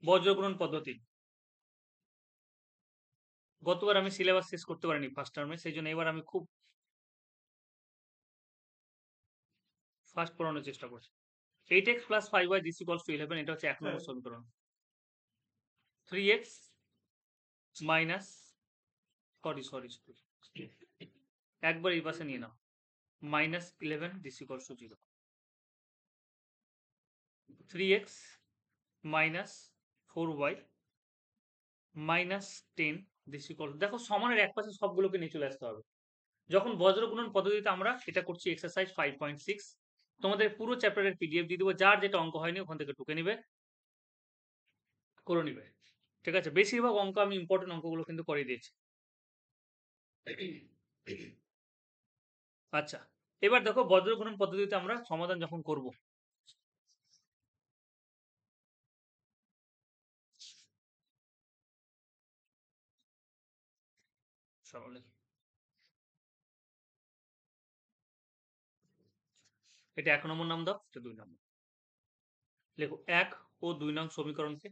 বজ্রগুণন পদ্ধতি। গতবার আমি সিলেবাস শেষ করতে পারিনি ফার্স্ট টার্মে, সেই জন্য এবার আমি খুব ফাস্ট পড়ানোর চেষ্টা করছি। 8x plus 5y this equals to 11, এটা হচ্ছে 1 নম্বর সমীকরণ। 3x মাইনাস সরি একবার এই পাশে নিয়ে নাও, minus 11 this equals to 0। 3x minus 4y minus 10 this equals, দেখো সমানের এক পাশে সবগুলোকে নিয়ে চলে আসতে হবে। যখন বজ্রগুণন পদ্ধতিতে আমরা এটা করছি এক্সারসাইজ 5.6, তোমাদের পুরো চ্যাপ্টারের পিডিএফ দিয়ে দেবো, যার যেটা অঙ্ক হয়নি ওখান থেকে টুকে নিবে, করে নিবে, ঠিক আছে। বেশিরভাগ অঙ্ক আমি ইম্পর্টেন্ট অঙ্কগুলো কিন্তু করে দিয়েছি। আচ্ছা, এবার দেখো বজ্রগুণন পদ্ধতিতে আমরা সমাধান যখন করব, সরলে এটা 1 নম্বর নাম দাও, এটা 2 নম্বর লেখো। 1 ও 2 নং সমীকরণকে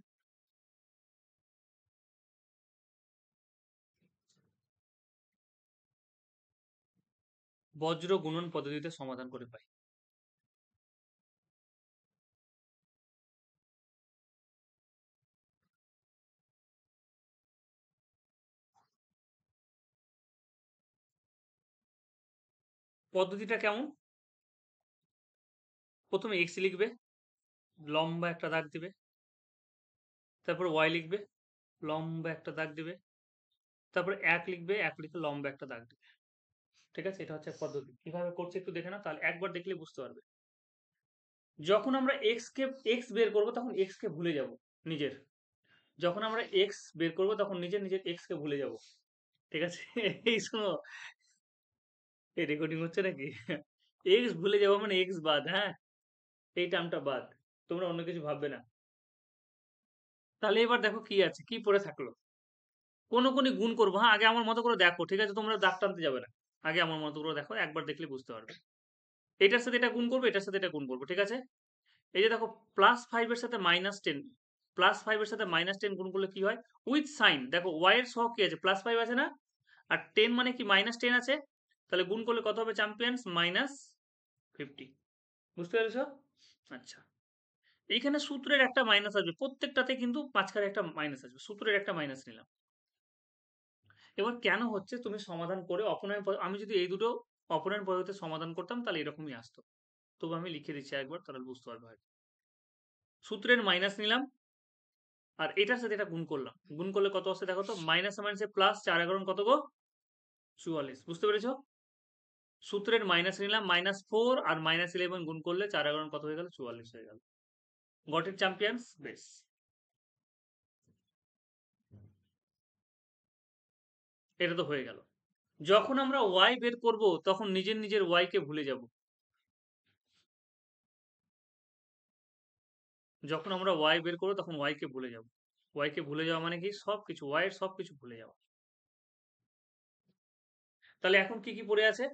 বজ্র গুণন পদ্ধতিতে সমাধান করে পাই। পদ্ধতিটা কেমন? প্রথমে x লিখবে, লম্বা একটা দাগ দিবে, তারপর y লিখবে, লম্বা একটা দাগ দিবে, তারপর 1 লিখবে, 1 লিখে লম্বা একটা দাগ দিবে, ঠিক আছে। এটা হচ্ছে পদ্ধতি। কিভাবে করছে একটু দেখে না, তাহলে একবার দেখলে বুঝতে পারবে। যখন আমরা x বের করব তখন x কে ভুলে যাব নিজের, যখন আমরা x বের করব তখন নিজের x কে ভুলে যাব, ঠিক আছে। এই শোনো, এই রেকর্ডিং হচ্ছে নাকি? x ভুলে যাবো মানে x বাদ, হ্যাঁ, এই টার্মটা বাদ, তোমরা অন্য কিছু ভাববে না। তাহলে এবার দেখো কি আছে, কি পড়ে থাকলো। কোনো গুণ করবো, হ্যাঁ, আগে আমার মতো করে দেখো, ঠিক আছে, তোমরা দাগ টানতে যাবে না, আগে আমার মতো করে দেখো, একবার দেখলে বুঝতে পারবে। এটার সাথে এটা গুণ করবো, এটার সাথে এটা গুণ করবো, ঠিক আছে। এই যে দেখো +5 এর সাথে -10, +5 এর সাথে -10 গুণ করলে কি হয়, উইথ সাইন, দেখো y এর সহগ কি আছে, +5 আছে না, আর 10 মানে কি -10 আছে, তাহলে গুণ করলে কত হবে চ্যাম্পিয়ন্স, -50। বুঝতে পেরেছো? আচ্ছা, এইখানে সূত্রের একটা মাইনাস আসবে, প্রত্যেকটাতে কিন্তু মাঝখানে একটা মাইনাস আসবে, সূত্রের একটা মাইনাস নিলাম। এবার কেন হচ্ছে, তুমি সমাধান করে অপনয়ন, আমি যদি এই দুটো অপনয়ন পদ্ধতিতে সমাধান করতাম তাহলে এরকমই আসতো। তবু আমি লিখে দিচ্ছি একবার, তাহলে বুঝতে পারবে হয়তো। সূত্রের মাইনাস নিলাম, আর এটার সাথে এটা গুণ করলাম, গুণ করলে কত আসছে দেখো তো, মাইনাসে মাইনাসে প্লাস, 4 11 কত গো, 44। বুঝতে পেরেছো? সূত্রের মাইনাস নিলাম, -4 আর -11 গুণ করলে 4 11 কত হয়ে গেল, 44 হয়ে গেল। Got it champions? বেশ, এটা তো হয়ে গেল। যখন আমরা y বের করব তখন নিজের y কে ভুলে যাব, যখন আমরা y বের করবো তখন y কে ভুলে যাব। y কে ভুলে যাওয়া মানে কি, সবকিছু y এর সবকিছু ভুলে যাওয়া। তাহলে এখন কি কি পড়ে আছে,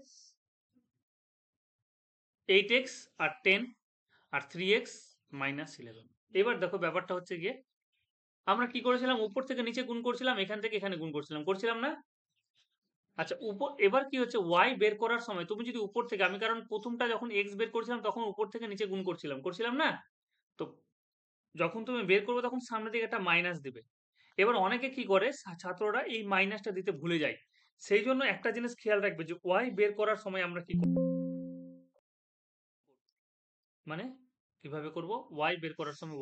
8x আর 10 আর 3x -11। এবার দেখো ব্যাপারটা হচ্ছে গিয়ে, আমরা কি করেছিলাম, উপর থেকে নিচে গুণ করছিলাম, এখান থেকে এখানে গুণ করছিলাম না। আচ্ছা, উপর এবার কি হচ্ছে, y বের করার সময় তুমি যদি উপর থেকে, আমি কারণ প্রথমটা যখন x বের করছিলাম তখন উপর থেকে নিচে গুণ করছিলাম না, তো যখন তুমি বের করবে তখন সামনে দিকে একটা মাইনাস দিবে। এবার অনেকে কি করে, ছাত্ররা এই মাইনাসটা দিতে ভুলে যায়, সেই জন্য একটা জিনিস খেয়াল রাখবে যে y বের করার সময় আমরা কি করব, মানে কিভাবে করব, y বের করার সময়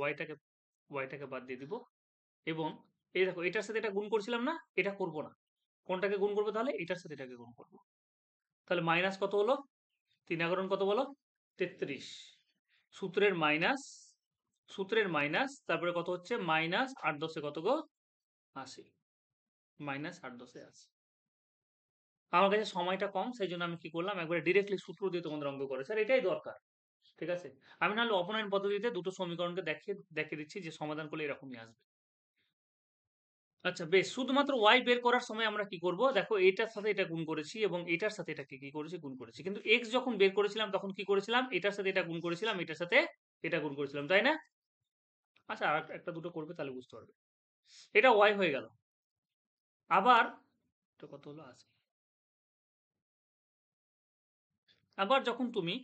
y টাকে বাদ দিয়ে দিব, এবং এই দেখো এটার সাথে এটা গুণ করছিলাম না, এটা করব না, কোনটাকে গুণ করবো, তাহলে এটার সাথে এটাকে গুণ করবো। তাহলে মাইনাস কত হলো, 3 11 কত বলো, 33। সূত্রের মাইনাস, তারপরে কত হচ্ছে, -8 10 কত গো, 80, -8 10 80। আমার কাছে সময়টা কম, সেই জন্য আমি কি করলাম, একবারে ডিরেক্টলি সূত্র দিয়ে তোমাদের অঙ্ক করে, স্যার এটাই দরকার, ঠিক আছে। আমি নাহলে অপনয়ন পদ্ধতিতে দুটো সমীকরণকে দেখিয়ে দিচ্ছি যে সমাধান করলে এরকমই আসবে। আচ্ছা বেশ, শুধুমাত্র y বের করার সময় আমরা কি করব, দেখো এটার সাথে এটা গুণ করেছি এবং এটার সাথে এটাকে কি করেছি, গুণ করেছি, কিন্তু x যখন বের করেছিলাম তখন কি করেছিলাম, এটার সাথে এটা গুণ করেছিলাম, এটার সাথে এটা গুণ করেছিলাম, তাই না। আচ্ছা, আর একটা দুটো করবে তাহলে বুঝতে পারবে। এটা ওয়াই হয়ে গেল। আবার তো কত হলো 80। আবার যখন তুমি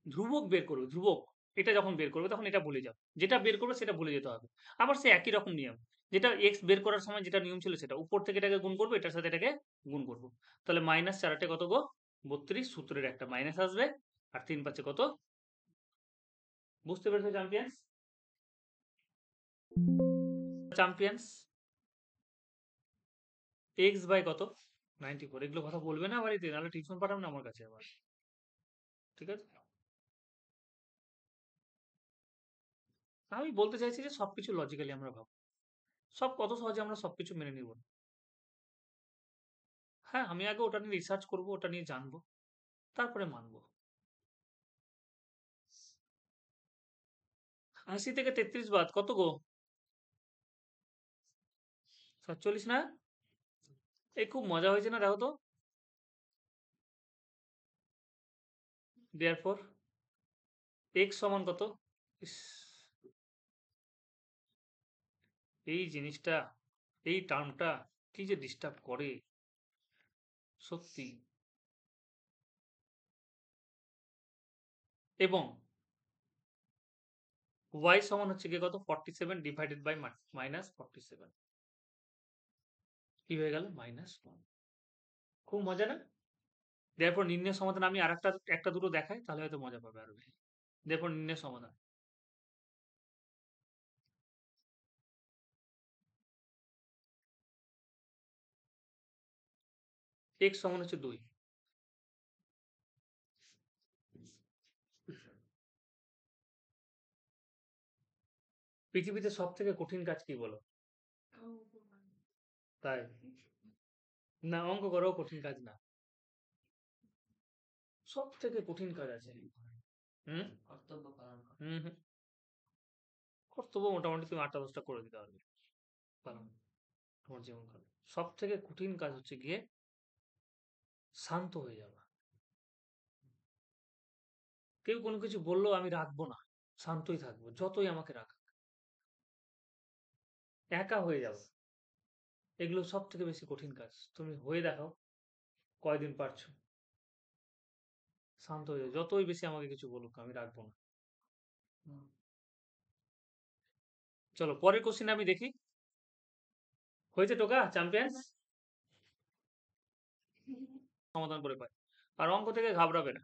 ধ্রুবক বের করবে, ধ্রুবক এটা যখন বের করবে তখন এটা ভুলে যাও, যেটা বের করবে সেটা ভুলে যেতে হবে। আবার সে একই রকম নিয়ম, যেটা এক্স বের করার সময় যেটা নিয়ম ছিল সেটা উপর থেকে এটাকে গুণ করবো, এটার সাথে এটাকে গুণ করবো। তাহলে মাইনাস 4 কত গো 32, সূত্রের একটা মাইনাস আসবে, আর 3 5 কত, বুঝতে পেরেছো চ্যাম্পিয়ন্স? চ্যাম্পিয়ন্স এক্স বাই কত 94, এগুলো কথা বলবে না বাড়িতে, নাহলে টিউশন পাঠাবে না আমার কাছে আবার, ঠিক আছে? আমি বলতে চাইছি যে সবকিছু লজিক্যালি আমরা ভাবো, সব কত সহজে আমরা সবকিছু মেনে নিব না। হ্যাঁ, আমি আগে ওটা নিয়ে রিসার্চ করবো, ওটা নিয়ে জানবো, তারপরে মানবো। 80 থেকে 33 বাদ কত গো 47 না? এই খুব মজা হয়েছে না, দেখো তো। দেয়ারফর এক্স সমান কত? ইস, এই জিনিসটা, এই টার্মটা কি যে ডিস্টার্ব করে সত্যি। এবং ওয়াই সমান হচ্ছে কি কত 47 ডিভাইডেড বাই মাইনাস 47, কি হয়ে গেল -1। খুব মজা না? দেয়ারপর নির্ণয় সমাধান আমি আর একটা দুটো দেখাই, তাহলে হয়তো মজা পাবে আরো বেশি। দেয়ারপর নির্ণয় সমাধান এক্স সমান হচ্ছে 2। পৃথিবীতে সব থেকে কঠিন কাজ কি বলো? তাই না, অঙ্ক করাও কঠিন কাজ না, সব থেকে কঠিন কাজ আছে। হুম হুম হুম কর্তব্য মোটামুটি তুমি 8টা 10টা করে দিতে পারবে, পালন তোমার জীবনকালে। সব থেকে কঠিন কাজ হচ্ছে গিয়ে শান্ত হয়ে যাওয়া। কেউ কোনো কিছু বললো আমি রাখবো না, শান্তই থাকবো যতই আমাকে রাখা, একা হয়ে যাবো। এগুলো সব থেকে বেশি কঠিন কাজ, তুমি হয়ে দেখাও কয়দিন পারছো। শান্ত হয়ে যাও, যতই বেশি আমাকে কিছু বলুক আমি রাখবো না। চলো পরের কোশ্চেন আমি দেখি, হয়েছে টোকা চ্যাম্পিয়ন্স, সমাধান করে পাই। আর অঙ্ক থেকে ঘাবড়াবে না,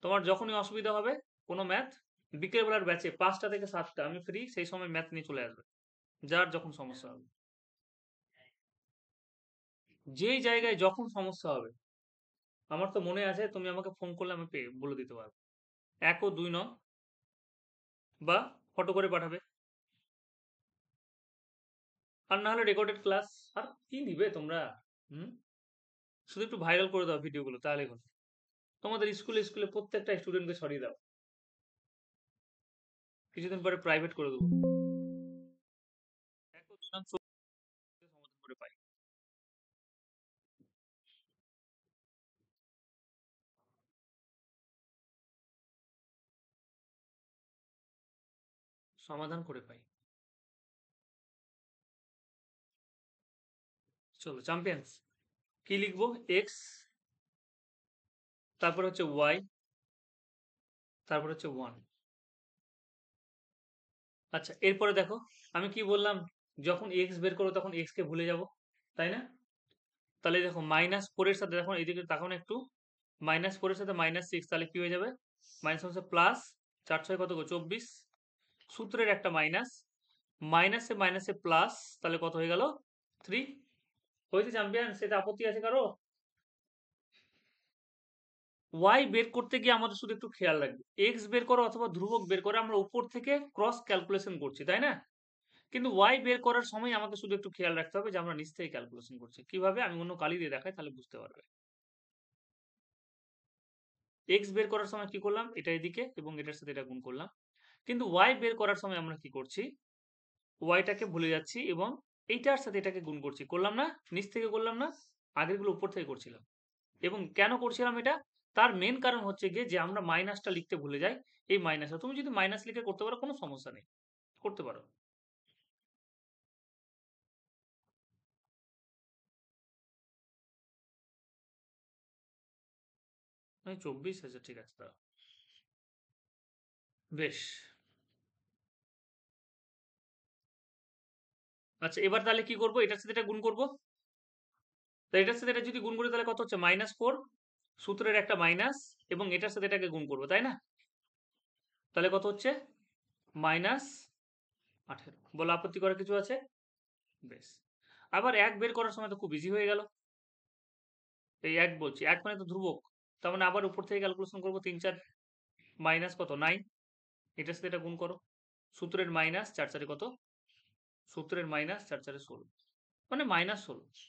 তোমার যখনই অসুবিধা হবে কোনো ম্যাথ, বিকেলবেলার ব্যাচে 5টা থেকে 7টা আমি ফ্রি, সেই সময় ম্যাথ নিয়ে চলে আসবে, যার যখন সমস্যা হবে। যেই জায়গায় যখন সমস্যা হবে, আমার তো মনে আছে তুমি আমাকে ফোন করলে আমি বলে দিতে পারবো। 1 ও 2 নয়, বা ফটো করে পাঠাবে, আর না হলে রেকর্ডেড ক্লাস। আর কি নিবে তোমরা? হুম শুধু একটু ভাইরাল করে দাও ভিডিওগুলো, তাহলেই হলো। তোমাদের স্কুলে স্কুলে প্রত্যেকটা স্টুডেন্টকে ছড়িয়ে দাও, কিছুদিন পরে প্রাইভেট করে দেবো। 1 ও 2 নং সমাধান করে পাই। সমাধান করে পাই। চলো চ্যাম্পিয়ন্স, কি লিখবো? এক্স, তারপর হচ্ছে ওয়াই, তারপর হচ্ছে 1। আচ্ছা এরপরে দেখো, আমি কি বললাম, যখন এক্স বের করো তখন এক্স কে ভুলে যাব, তাই না? তাহলে দেখো -4 এর সাথে, দেখো এইদিকে তাকাও না একটু, -4 এর সাথে -6, তাহলে কি হয়ে যাবে? মাইনাস হচ্ছে প্লাস, 4 6 কত গো 24, সূত্রের একটা মাইনাস, মাইনাসে মাইনাসে প্লাস, তাহলে কত হয়ে গেল 3। হয়েছে চ্যাম্পিয়ন, সেটা আপত্তি আছে কারো? ওয়াই বের করতে গিয়ে আমাদের শুধু একটু খেয়াল রাখবে, এক্স বের করো অথবা ধ্রুবক বের করে আমরা উপর থেকে ক্রস ক্যালকুলেশন করছি, তাই না? কিন্তু ওয়াই বের করার সময় আমাকে শুধু একটু খেয়াল রাখতে হবে যে আমরা নিচ থেকে ক্যালকুলেশন করছি। কিভাবে? আমি অন্য কালি দিয়ে দেখাই, তাহলে বুঝতে পারবে। এক্স বের করার সময় কি করলাম, এটা এদিকে এবং এটার সাথে এটা গুণ করলাম। কিন্তু ওয়াই বের করার সময় আমরা কি করছি, ওয়াইটাকে ভুলে যাচ্ছি এবং এইটার সাথে এটাকে গুণ করছি, করলাম না? নিচ থেকে করলাম না, আগেরগুলো উপর থেকে করছিলাম। এবং কেন করছিলাম এটা? তার মেন কারণ হচ্ছে গিয়ে যে আমরা মাইনাসটা লিখতে ভুলে যাই। এই মাইনাসটা তুমি যদি মাইনাস লিখে করতে পারো কোনো সমস্যা নেই, করতে পারো। 24 আছে, ঠিক আছে, দাঁড়াও। বেশ। আচ্ছা, এবার তাহলে কি করবো? এটার সাথে এটা গুণ করবো। তাহলে এটার সাথে এটা যদি গুণ করি তাহলে কত হচ্ছে? -4, সূত্রের একটা মাইনাস, এবং এটার সাথে এটাকে গুণ করবো, তাই না? তাহলে কত হচ্ছে? -18। বলো, আপত্তি করার কিছু আছে? বেশ। আবার এক বের করার সময় তো খুব ইজি হয়ে গেল। এই এক বলছি, এক মানে তো ধ্রুবক। তার মানে আবার উপর থেকে ক্যালকুলেশন করবো। 3 4 মাইনাস কত? 9। এটার সাথে এটা গুণ করো। সূত্রের মাইনাস 4 4 কত? সূত্রের মাইনাস 4 4 16, মানে -16।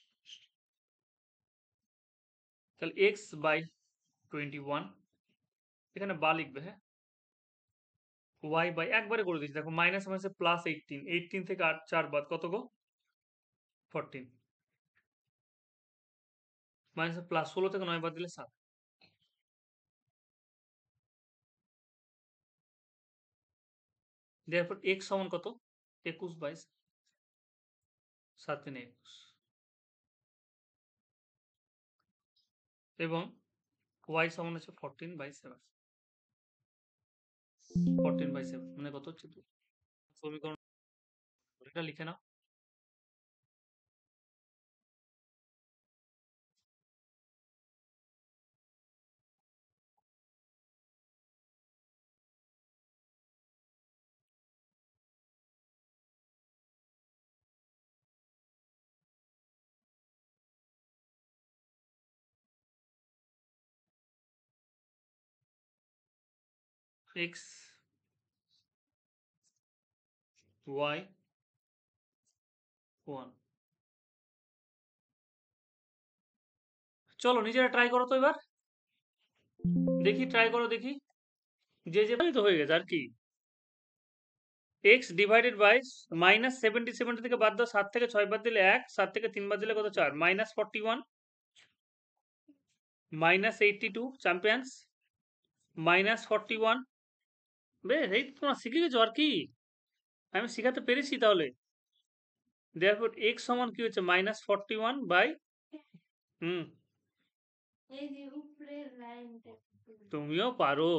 তাহলে x/21, এখানে বা লিখবে, হ্যাঁ। y/, একবারে করে দিচ্ছি, দেখো মাইনাস মাইনাসে +18, 18 থেকে 8 4 বাদ কত গো? 14। মাইনাসে +16 থেকে 9 বাদ দিলে 7। দেওয়ার পর x সমান কত? 21/7 3 21, এবং y সমান হচ্ছে 14/7। 14/7 মানে কত হচ্ছে? 2। সমীকরণ এটা লিখে নাও। x, y, 1। চলো নিজেরা ট্রাই করো তো এবার, দেখি, ট্রাই করো দেখি। যে তো হয়ে গেছে আর কি। x ডিভাইডেড বাই -70 থেকে বাদ দাও, 7 থেকে 6 বাদ দিলে 1, 7 থেকে 3 বাদ দিলে কত? 4, -41, -82 চ্যাম্পিয়ন্স, -41। বেশ, এই তো তোমরা শিখে গেছো আর কি, আমি শিখাতে পেরেছি তাহলে। therefore x সমান কি হচ্ছে? -41 বাই, হুম, তুমিও পারো,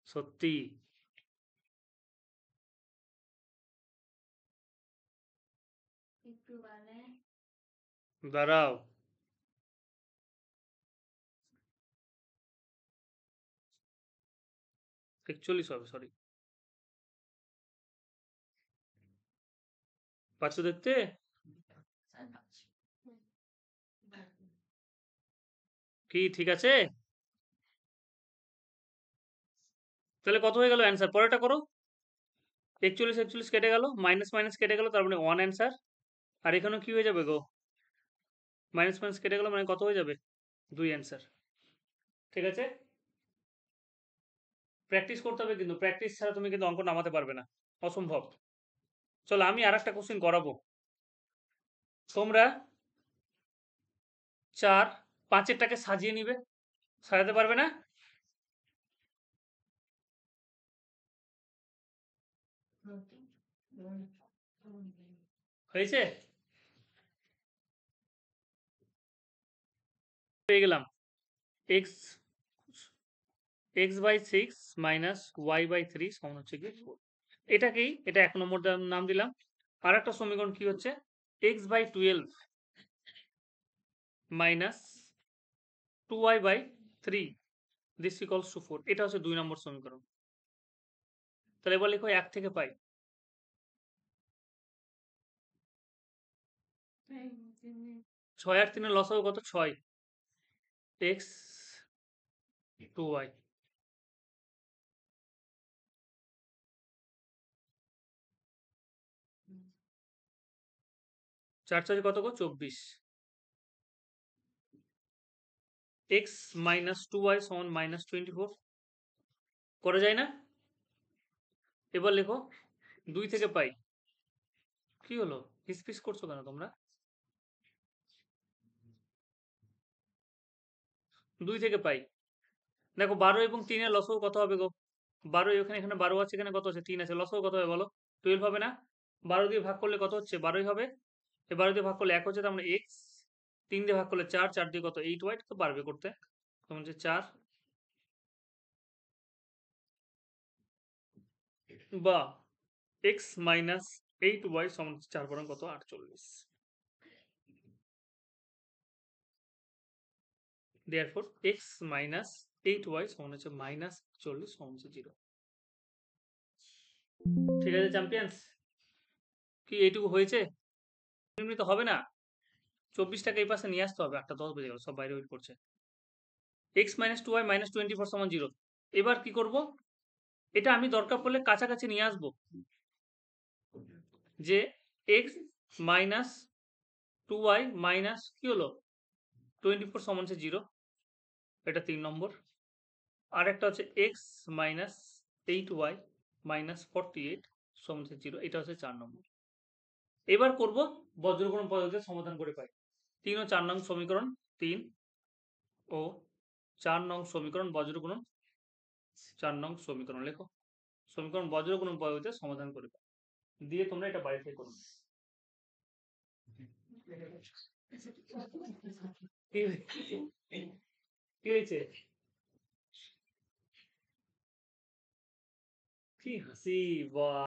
সত্যি। দাঁড়াও, 41 হবে, সরি। পাচ্ছ দেখতে? কি ঠিক আছে? তাহলে কত হয়ে গেল অ্যান্সার? পরেরটা করো। 41 41 কেটে গেল, মাইনাস মাইনাস কেটে গেল, তার মানে 1 অ্যান্সার। আর এখানেও কি হয়ে যাবে গো? মাইনাস মাইনাস কেটে গেল, মানে কত হয়ে যাবে? 2 অ্যান্সার। ঠিক আছে, প্র্যাকটিস করতে হবে কিন্তু, প্র্যাকটিস ছাড়া তুমি কিন্তু অঙ্ক নামাতে পারবে না, অসম্ভব। চলো আমি আর একটা কোশ্চেন করাবো। তোমরা 4 5-এরটাকে সাজিয়ে নিবে, সাজাতে পারবে না? হয়েছে? পেয়ে গেলাম। x x/6 মাইনাস y/3 সমান হচ্ছে কি 4। এটাকেই, এটা 1 নম্বর নাম দিলাম। আর একটা সমীকরণ কি হচ্ছে? x/12 minus 2y/3 this equals to 4। এটা হচ্ছে 2 নম্বর সমীকরণ। তাহলে এবার লিখো 1 থেকে পাই। 6 আর 3 লসাগু কত? 6, x 2y। 4 4 কত গো? 24। x মাইনাস 2y সমান -24 করা যায় না? এবার লেখো 2 থেকে পাই। কি হলো? হিসপিস করছো কেন তোমরা? 2 থেকে পাই। দেখো 12 এবং 3 এর লসগু কত হবে গো? 12 এখানে 12 আছে, এখানে কত আছে? 3 আছে। লসগু কত হবে বলো? 12 হবে না? 12 দিয়ে ভাগ করলে কত হচ্ছে? 12ই হবে। 12 দিয়ে ভাগ করলে 1 হচ্ছে, তার মানে x। 3 দিয়ে ভাগ করলে 4, 4 দিয়ে কত? 8y, তো পারবে করতে। তখন হচ্ছে 4 বা x মাইনাস 8y সমান 4 বরং কত? 48। Therefore x minus 8y সমান হচ্ছে মাইনাস 40 সমান হচ্ছে 0। ঠিক আছে চ্যাম্পিয়ন্স? কি এইটুকু হয়েছে? এমনি তো হবে না। 24টাকে এই পাশে নিয়ে আসতে হবে। 8টা 10 বেজে গেল, সব বাইরে ওয়েট করছে। x মাইনাস 2y মাইনাস 24 সমান 0। এবার কি করব? এটা আমি দরকার পড়লে কাছাকাছি নিয়ে আসবো, যে x মাইনাস 2y মাইনাস কি হলো 24 সমান হচ্ছে 0, এটা 3 নম্বর। আর একটা হচ্ছে x মাইনাস 8y মাইনাস 48 সমান হচ্ছে 0, এটা হচ্ছে 4 নম্বর। এবার করব বজ্রগুণন পদ্ধতিতে সমাধান করে পাই। 3 ও 4 নং সমীকরণ, 3 ও 4 নং সমীকরণ বজ্রগুণন, 4 নং সমীকরণ লেখো। সমীকরণ বজ্রগুণন পদ্ধতিতে সমাধান করে পাই। দিয়ে তোমরা এটা বাড়ি থেকে করো। কি হয়েছে? কি হাসি! বাহ!